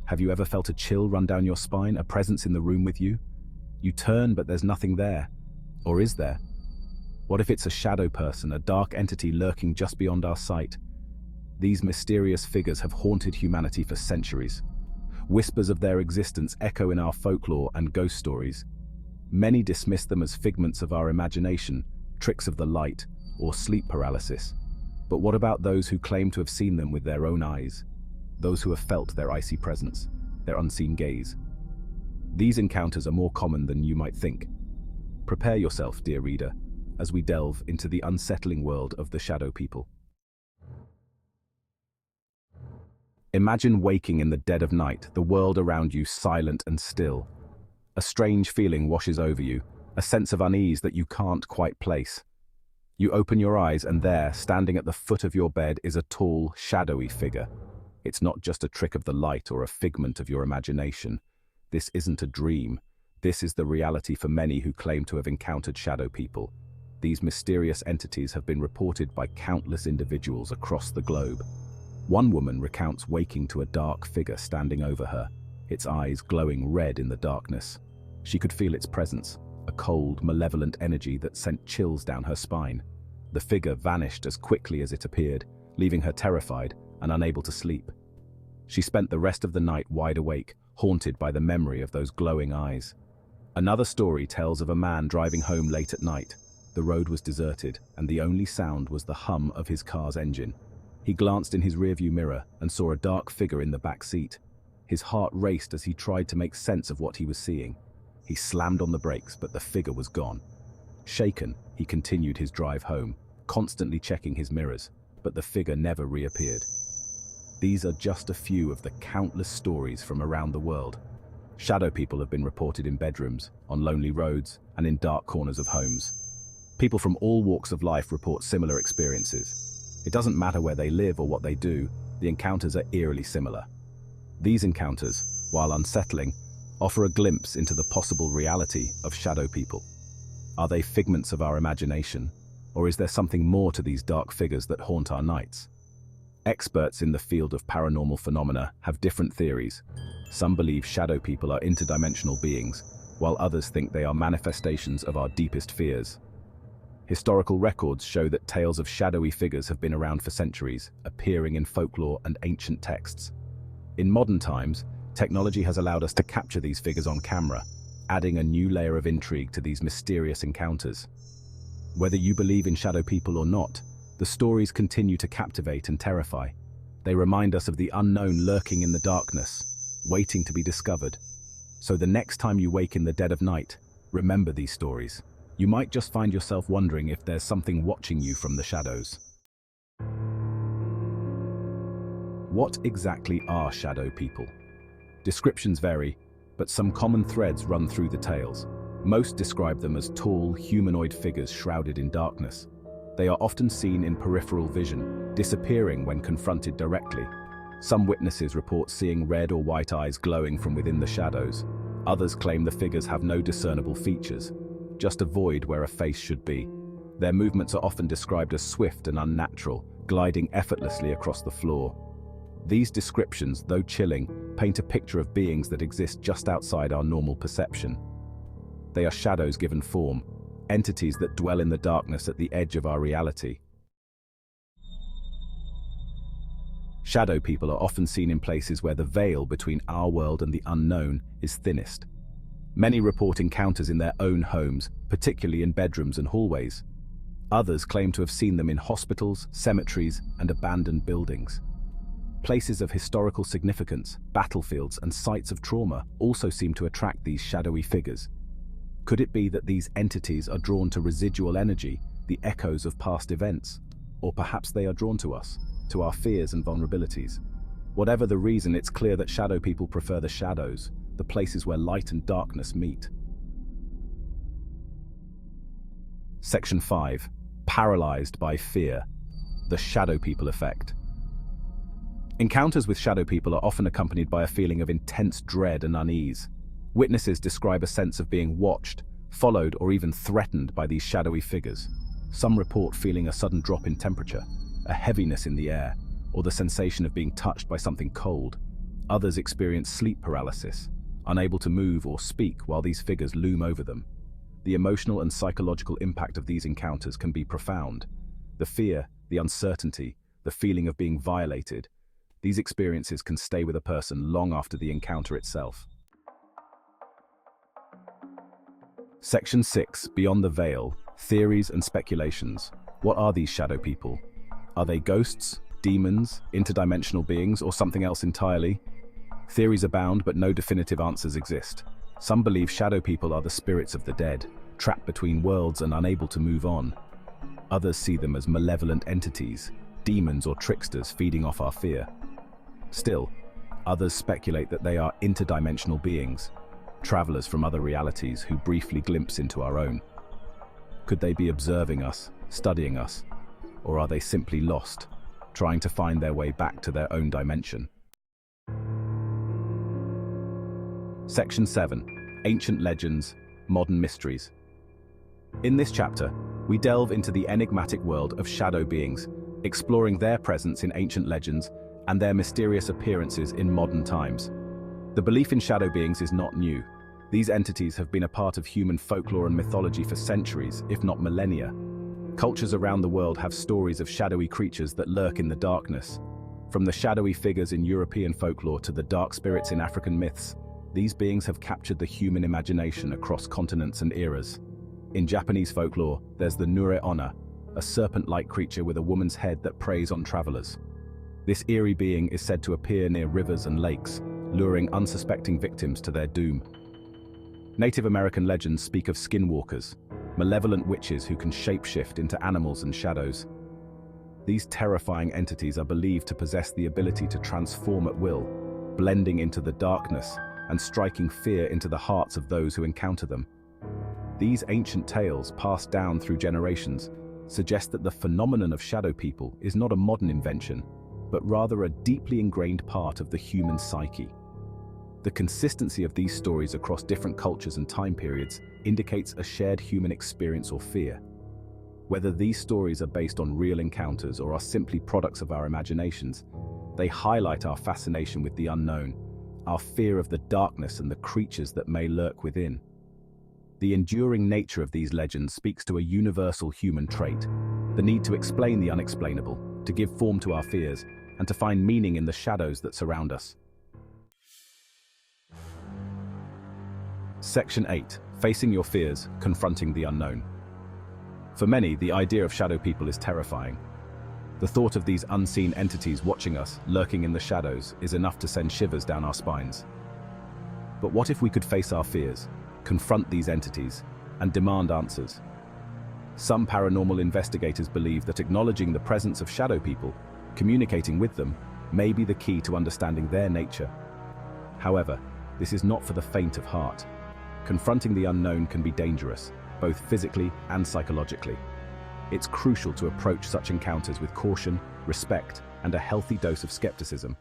Have you ever felt a chill run down your spine, a presence in the room with you? You turn, but there's nothing there. Or is there? What if it's a shadow person, a dark entity lurking just beyond our sight? These mysterious figures have haunted humanity for centuries. Whispers of their existence echo in our folklore and ghost stories. Many dismiss them as figments of our imagination, tricks of the light, or sleep paralysis. But what about those who claim to have seen them with their own eyes? Those who have felt their icy presence, their unseen gaze. These encounters are more common than you might think. Prepare yourself, dear reader, as we delve into the unsettling world of the shadow people. Imagine waking in the dead of night, the world around you silent and still. A strange feeling washes over you, a sense of unease that you can't quite place. You open your eyes and there, standing at the foot of your bed, is a tall, shadowy figure. It's not just a trick of the light or a figment of your imagination. This isn't a dream. This is the reality for many who claim to have encountered shadow people. These mysterious entities have been reported by countless individuals across the globe. One woman recounts waking to a dark figure standing over her, its eyes glowing red in the darkness. She could feel its presence, a cold, malevolent energy that sent chills down her spine. The figure vanished as quickly as it appeared, leaving her terrified and unable to sleep. She spent the rest of the night wide awake, haunted by the memory of those glowing eyes. Another story tells of a man driving home late at night. The road was deserted, and the only sound was the hum of his car's engine. He glanced in his rearview mirror and saw a dark figure in the back seat. His heart raced as he tried to make sense of what he was seeing. He slammed on the brakes, but the figure was gone. Shaken, he continued his drive home, constantly checking his mirrors, but the figure never reappeared. These are just a few of the countless stories from around the world. Shadow people have been reported in bedrooms, on lonely roads, and in dark corners of homes. People from all walks of life report similar experiences. It doesn't matter where they live or what they do, the encounters are eerily similar. These encounters, while unsettling, offer a glimpse into the possible reality of shadow people. Are they figments of our imagination, or is there something more to these dark figures that haunt our nights? Experts in the field of paranormal phenomena have different theories. Some believe shadow people are interdimensional beings, while others think they are manifestations of our deepest fears. Historical records show that tales of shadowy figures have been around for centuries, appearing in folklore and ancient texts. In modern times, technology has allowed us to capture these figures on camera, adding a new layer of intrigue to these mysterious encounters. Whether you believe in shadow people or not, the stories continue to captivate and terrify. They remind us of the unknown lurking in the darkness, waiting to be discovered. So the next time you wake in the dead of night, remember these stories. You might just find yourself wondering if there's something watching you from the shadows. What exactly are shadow people? Descriptions vary, but some common threads run through the tales. Most describe them as tall, humanoid figures shrouded in darkness. They are often seen in peripheral vision, disappearing when confronted directly. Some witnesses report seeing red or white eyes glowing from within the shadows. Others claim the figures have no discernible features, just a void where a face should be. Their movements are often described as swift and unnatural, gliding effortlessly across the floor. These descriptions, though chilling, paint a picture of beings that exist just outside our normal perception. They are shadows given form, entities that dwell in the darkness at the edge of our reality. Shadow people are often seen in places where the veil between our world and the unknown is thinnest. Many report encounters in their own homes, particularly in bedrooms and hallways. Others claim to have seen them in hospitals, cemeteries, and abandoned buildings. Places of historical significance, battlefields, and sites of trauma also seem to attract these shadowy figures. Could it be that these entities are drawn to residual energy, the echoes of past events? Or perhaps they are drawn to us, to our fears and vulnerabilities? Whatever the reason, it's clear that shadow people prefer the shadows, the places where light and darkness meet. Section 5. Paralyzed by fear. The shadow people effect. Encounters with shadow people are often accompanied by a feeling of intense dread and unease. Witnesses describe a sense of being watched, followed, or even threatened by these shadowy figures. Some report feeling a sudden drop in temperature, a heaviness in the air, or the sensation of being touched by something cold. Others experience sleep paralysis, unable to move or speak while these figures loom over them. The emotional and psychological impact of these encounters can be profound. The fear, the uncertainty, the feeling of being violated, these experiences can stay with a person long after the encounter itself. Section 6. Beyond the Veil. Theories and speculations. What are these shadow people? Are they ghosts, demons, interdimensional beings, or something else entirely? Theories abound, but no definitive answers exist. Some believe shadow people are the spirits of the dead, trapped between worlds and unable to move on. Others see them as malevolent entities, demons or tricksters feeding off our fear. Still, others speculate that they are interdimensional beings, travelers from other realities who briefly glimpse into our own. Could they be observing us, studying us, or are they simply lost, trying to find their way back to their own dimension? Section 7. Ancient Legends, Modern Mysteries. In this chapter, we delve into the enigmatic world of shadow beings, exploring their presence in ancient legends and their mysterious appearances in modern times. The belief in shadow beings is not new. These entities have been a part of human folklore and mythology for centuries, if not millennia. Cultures around the world have stories of shadowy creatures that lurk in the darkness. From the shadowy figures in European folklore to the dark spirits in African myths, these beings have captured the human imagination across continents and eras. In Japanese folklore, there's the Nure-onna, a serpent-like creature with a woman's head that preys on travelers. This eerie being is said to appear near rivers and lakes, luring unsuspecting victims to their doom. Native American legends speak of skinwalkers, malevolent witches who can shapeshift into animals and shadows. These terrifying entities are believed to possess the ability to transform at will, blending into the darkness and striking fear into the hearts of those who encounter them. These ancient tales, passed down through generations, suggest that the phenomenon of shadow people is not a modern invention, but rather a deeply ingrained part of the human psyche. The consistency of these stories across different cultures and time periods indicates a shared human experience or fear. Whether these stories are based on real encounters or are simply products of our imaginations, they highlight our fascination with the unknown, our fear of the darkness and the creatures that may lurk within. The enduring nature of these legends speaks to a universal human trait, the need to explain the unexplainable, to give form to our fears, and to find meaning in the shadows that surround us. Section 8. Facing your fears, confronting the unknown. For many, the idea of shadow people is terrifying. The thought of these unseen entities watching us, lurking in the shadows, is enough to send shivers down our spines. But what if we could face our fears, confront these entities, and demand answers? Some paranormal investigators believe that acknowledging the presence of shadow people, communicating with them, may be the key to understanding their nature. However, this is not for the faint of heart. Confronting the unknown can be dangerous, both physically and psychologically. It's crucial to approach such encounters with caution, respect, and a healthy dose of skepticism.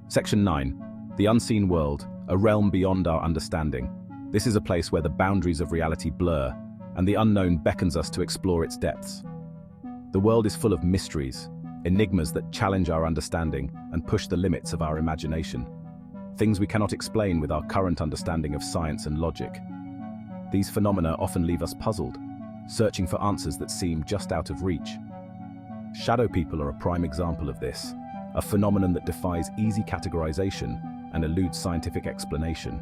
Section 9. The Unseen World, a realm beyond our understanding. This is a place where the boundaries of reality blur, and the unknown beckons us to explore its depths. The world is full of mysteries, enigmas that challenge our understanding and push the limits of our imagination. Things we cannot explain with our current understanding of science and logic. These phenomena often leave us puzzled, searching for answers that seem just out of reach. Shadow people are a prime example of this, a phenomenon that defies easy categorization and eludes scientific explanation.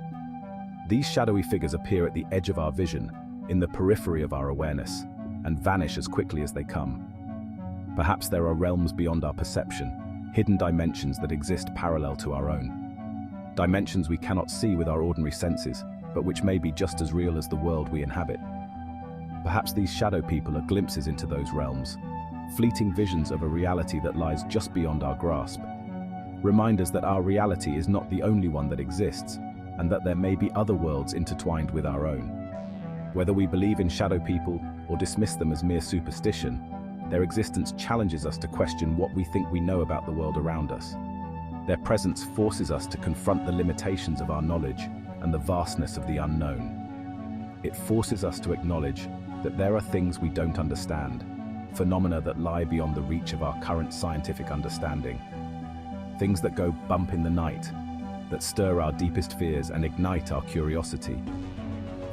These shadowy figures appear at the edge of our vision, in the periphery of our awareness, and vanish as quickly as they come. Perhaps there are realms beyond our perception, hidden dimensions that exist parallel to our own. Dimensions we cannot see with our ordinary senses, but which may be just as real as the world we inhabit. Perhaps these shadow people are glimpses into those realms, fleeting visions of a reality that lies just beyond our grasp. Reminders that our reality is not the only one that exists, and that there may be other worlds intertwined with our own. Whether we believe in shadow people or dismiss them as mere superstition, their existence challenges us to question what we think we know about the world around us. Their presence forces us to confront the limitations of our knowledge and the vastness of the unknown. It forces us to acknowledge that there are things we don't understand, phenomena that lie beyond the reach of our current scientific understanding. things that go bump in the night, that stir our deepest fears and ignite our curiosity.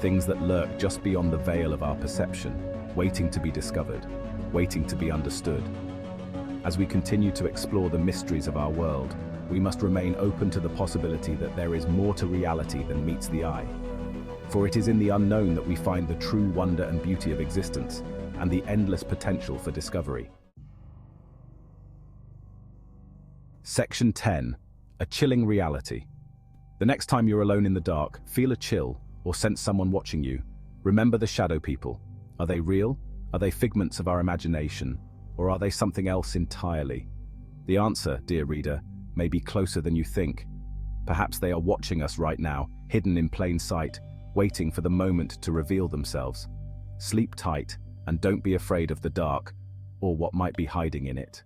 Things that lurk just beyond the veil of our perception, waiting to be discovered, waiting to be understood. As we continue to explore the mysteries of our world, we must remain open to the possibility that there is more to reality than meets the eye. For it is in the unknown that we find the true wonder and beauty of existence, and the endless potential for discovery. Section 10. A chilling reality. The next time you're alone in the dark, feel a chill, or sense someone watching you. Remember the shadow people. Are they real? Are they figments of our imagination? Or are they something else entirely? The answer, dear reader, may be closer than you think. Perhaps they are watching us right now, hidden in plain sight, waiting for the moment to reveal themselves. Sleep tight, and don't be afraid of the dark, or what might be hiding in it.